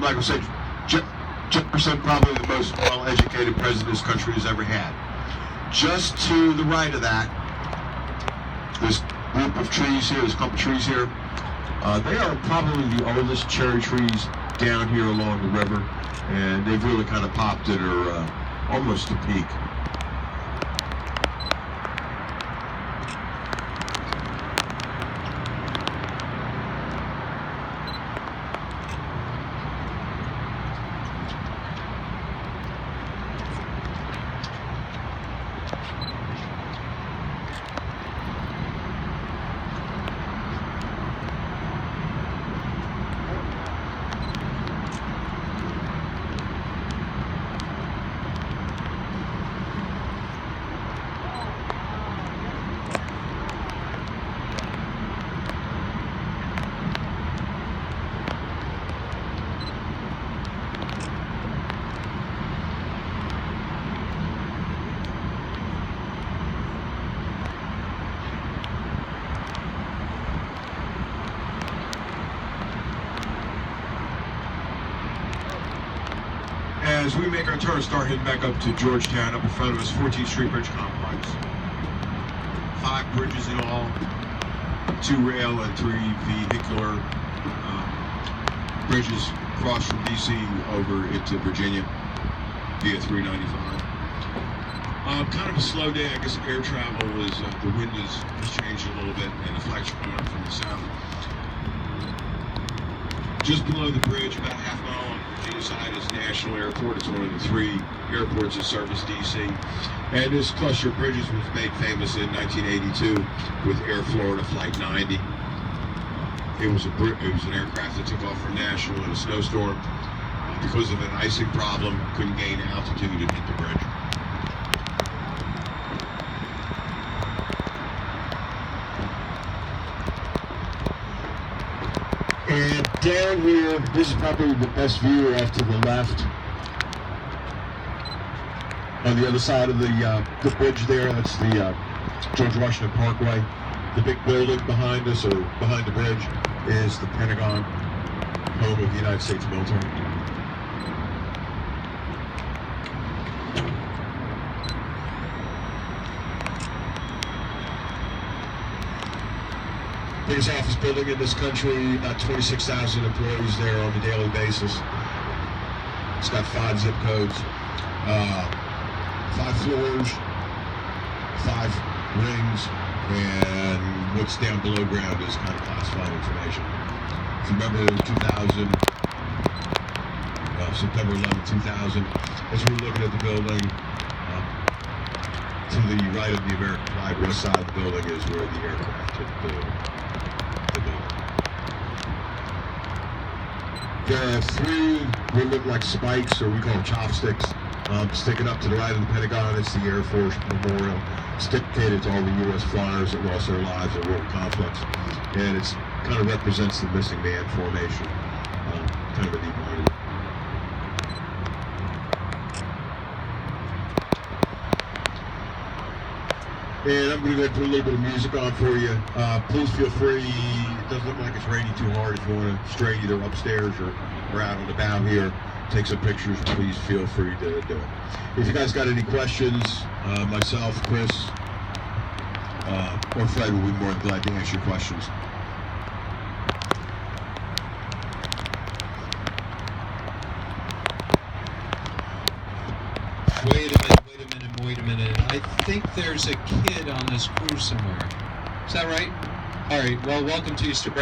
like I said, Jefferson, probably the most well-educated president this country has ever had. Just to the right of that, this group of trees here, this clump of trees here, they are probably the oldest cherry trees down here along the river, and they've really kind of popped and are almost to peak. As we make our turn, start heading back up to Georgetown, up in front of us, 14th Street Bridge Complex. 5 bridges in all, 2 rail and 3 vehicular bridges cross from DC over into Virginia via 395. Kind of a slow day, I guess. Air travel is, the wind has changed a little bit, and the flights are coming up from the south. Just below the bridge, about half a mile on the Virginia side, is National Airport. It's one of the 3 airports that service DC. And this cluster of bridges was made famous in 1982 with Air Florida Flight 90. It was an aircraft that took off from Nashville in a snowstorm. Because of an icing problem, couldn't gain altitude and hit the bridge. And down here, this is probably the best view off to the left. On the other side of the bridge there, that's the George Washington Parkway. The big building behind us, or behind the bridge, is the Pentagon, home of the United States military. Biggest office building in this country, about 26,000 employees there on a daily basis. It's got 5 zip codes, 5 floors, 5 rings, and what's down below ground is kind of classified information. If you remember 2000, September 11, 2000, as we're looking at the building, to the right of the American flag, west side of the building is where the aircraft hit the building. There are 3 what look like spikes, or we call them chopsticks, sticking up to the right of the Pentagon. It's the Air Force Memorial. It's dedicated to all the U.S. flyers that lost their lives in world conflicts, and it kind of represents the missing man formation. Kind of a neat monument. And I'm going to go ahead and put a little bit of music on for you. Please feel free. It doesn't look like it's raining too hard. If you want to stray either upstairs or out and about here, take some pictures, please feel free to do it. If you guys got any questions, myself, Chris, or Fred will be more than glad to answer your questions. Wait a minute. I think there's a kid on this cruise somewhere. Is that right? All right. Well, welcome to Easter Break.